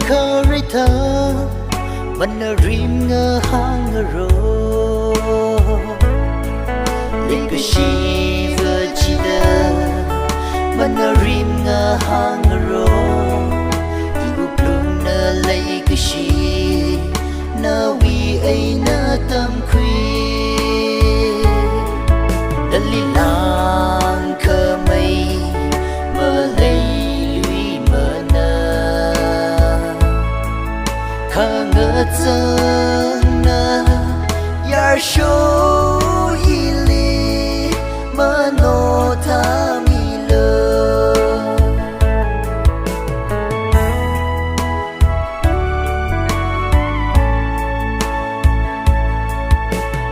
Kharethang Mana rim ngơ hang ngơ rô Lên cơ shi vơ chi đơ Mana rim ngơ hang ngơ rô Ibu plum nơ lấy cơ shi Nơ vi ấy nơ tâm khuy Đân li lang khơ mây Mơ lấy lũy mơ nơ Khơ ngơ chân nơ Yar show y li Mơ nô tha mi lơ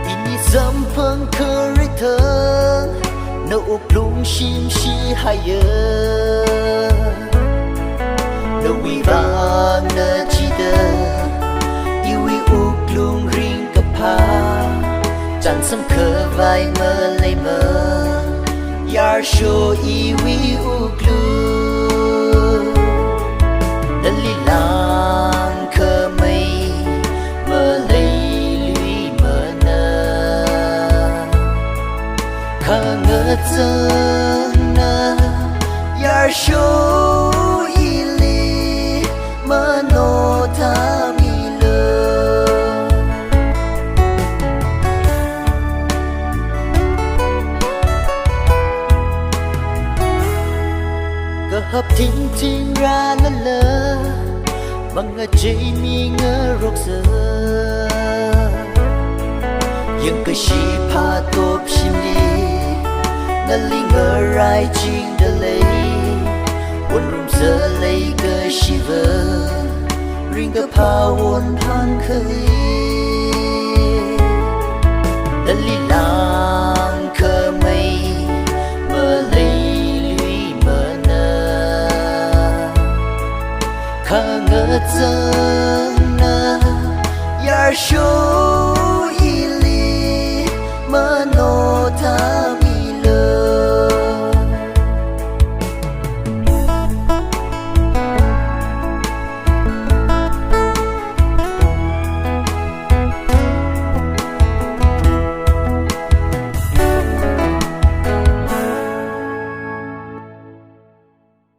Ini Samphang Kharethang Nô plung shim shi haya Nô vi vang nơ chi đơ Iwi plung ring kapha Chan sam khơ vai mơ lây mơ Yar show iwi plung Đân li lang khơ mây Mơ lấy lũy mơ nơ Khơ ngơ chân nơ Yar show y li Mơ nô tha mi lơ Cơ hấp thính thính ra lơ lơ Bằng ngờ chế mi ngơ rốc giờ Nhưng cơ shi pa tốt xin đi Ngờ li ngờ rai chinh đơ lấy Quân rung giờ lấy cơ shi vơ Ring cơ pa won pan khơi Đân li lang khơ mây Mơ lấy lũy mơ nơ Khơ ngơ chân nơ Yar show